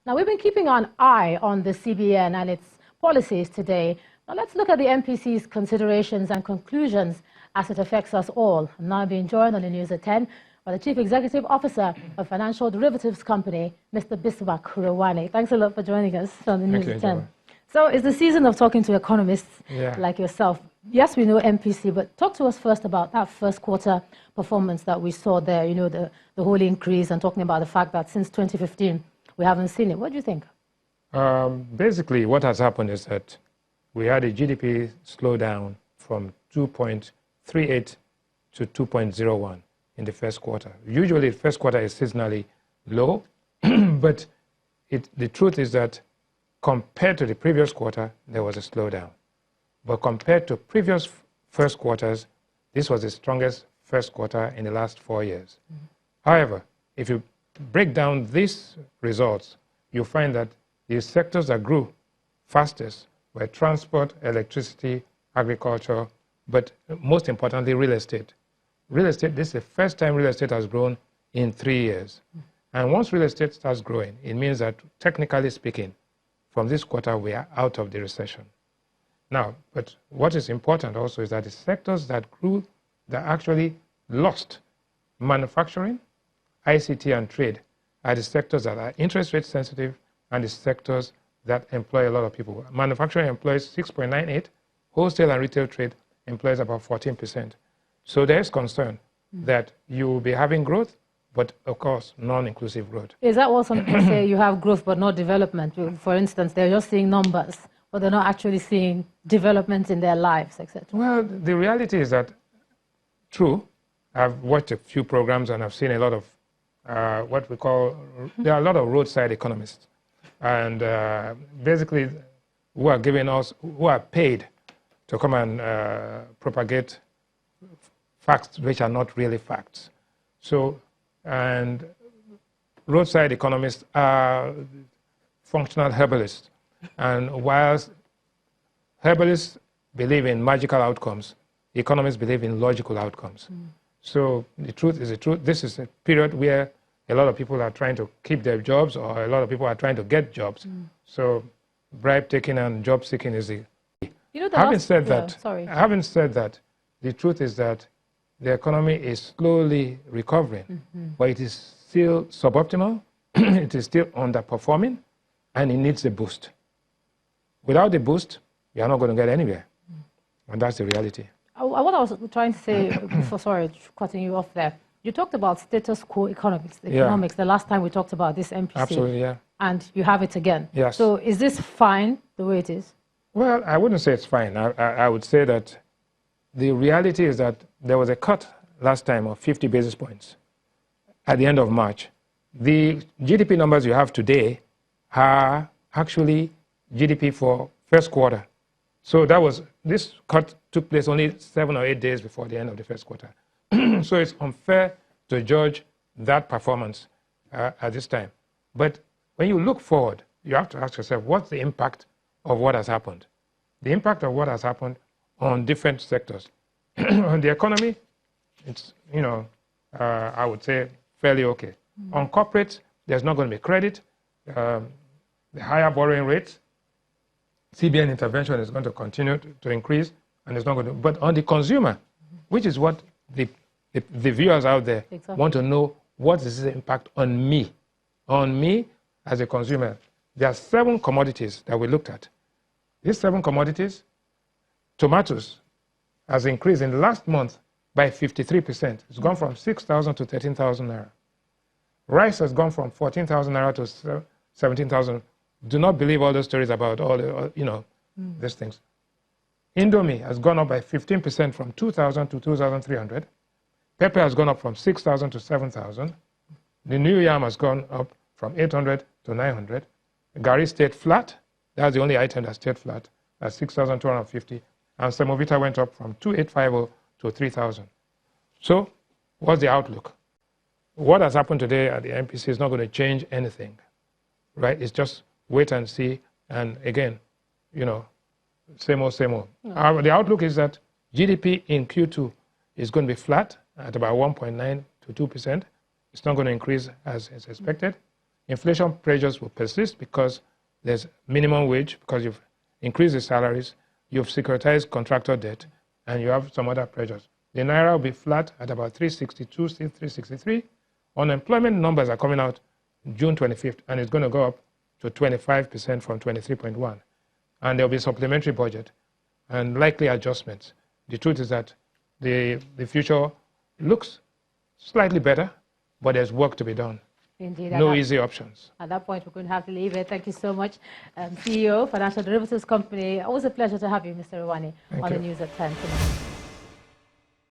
Now, we've been keeping an eye on the CBN and its policies today. Now, let's look at the MPC's considerations and conclusions as it affects us all. I'm now being joined on the news at 10 by the Chief Executive Officer of Financial Derivatives Company, Mr. Bismarck Rouane. Thanks a lot for joining us on the news at 10. So it's the season of talking to economists like yourself. Yes, we know MPC, but talk to us first about that first quarter performance that we saw there, you know, the whole increase, and talking about the fact that since 2015, we haven't seen it. What do you think? Basically, what has happened is that we had a GDP slowdown from 2.38 to 2.01 in the first quarter. Usually, the first quarter is seasonally low, but the truth is that compared to the previous quarter, there was a slowdown. But compared to previous first quarters, this was the strongest first quarter in the last 4 years. However, if you break down these results, you find that the sectors that grew fastest were transport, electricity, agriculture, but most importantly, real estate. Real estate, this is the first time real estate has grown in 3 years. And once real estate starts growing, it means that, technically speaking, from this quarter, we are out of the recession. Now, but what is important also is that the sectors that grew, that actually lost, manufacturing, ICT, and trade, are the sectors that are interest rate sensitive and the sectors that employ a lot of people. Manufacturing employs 6.98, wholesale and retail trade employs about 14%. So there is concern that you will be having growth, but of course, non-inclusive growth. Is that what some people say, you have growth but not development? For instance, they're just seeing numbers, but they're not actually seeing development in their lives, etc. Well, the reality is that, true, I've watched a few programs and I've seen a lot of what we call, there are a lot of roadside economists, and basically who are giving us, who are paid to come and propagate facts which are not really facts. So, and roadside economists are functional herbalists. And whilst herbalists believe in magical outcomes, economists believe in logical outcomes. So the truth is the truth. This is a period where a lot of people are trying to keep their jobs, or a lot of people are trying to get jobs. So bribe taking and job seeking is the key. You know, having said that, the truth is that the economy is slowly recovering, but it is still suboptimal, it is still underperforming, and it needs a boost. Without the boost, you are not going to get anywhere. And that's the reality. What I was trying to say before, sorry, cutting you off there, you talked about status quo economics, the last time we talked about this MPC. Absolutely, yeah. And you have it again. Yes. So is this fine the way it is? Well, I wouldn't say it's fine. I would say that the reality is that there was a cut last time of 50 basis points at the end of March. The GDP numbers you have today are actually GDP for first quarter. So this cut took place only 7 or 8 days before the end of the first quarter. So it's unfair to judge that performance at this time. But when you look forward, you have to ask yourself, what's the impact of what has happened? The impact of what has happened on different sectors. On the economy, it's, you know, I would say fairly okay. On corporate, there's not going to be credit. The higher borrowing rates, CBN intervention is going to continue to increase, and it's not going to. But on the consumer, which is what the viewers out there want to know, what is the impact on me? On me as a consumer, there are 7 commodities that we looked at. These 7 commodities, tomatoes has increased in the last month by 53%. It's gone from 6,000 to 13,000 naira. Rice has gone from 14,000 naira to 17,000. Do not believe all those stories about all the, you know, these things. Indomie has gone up by 15% from 2,000 to 2,300. Pepper has gone up from 6,000 to 7,000. The new yam has gone up from 800 to 900. Gari stayed flat. That's the only item that stayed flat at 6,250. And Semovita went up from 2,850 to 3,000. So what's the outlook? What has happened today at the MPC is not going to change anything, right? It's just wait and see. And again, you know, same old, same old. The outlook is that GDP in Q2 is going to be flat at about 1.9 to 2%. It's not going to increase as expected. inflation pressures will persist because there's minimum wage, because you've increased the salaries, you've securitized contractor debt, and you have some other pressures. The Naira will be flat at about 362, 363. Unemployment numbers are coming out June 25th, and it's going to go up to 25% from 23.1. And there'll be a supplementary budget and likely adjustments. The truth is that the future looks slightly better, but there's work to be done. Indeed. No easy options. At that point, we're going to have to leave it. Thank you so much, CEO, Financial Derivatives Company. Always a pleasure to have you, Mr. Rwani, on the News at 10 tonight.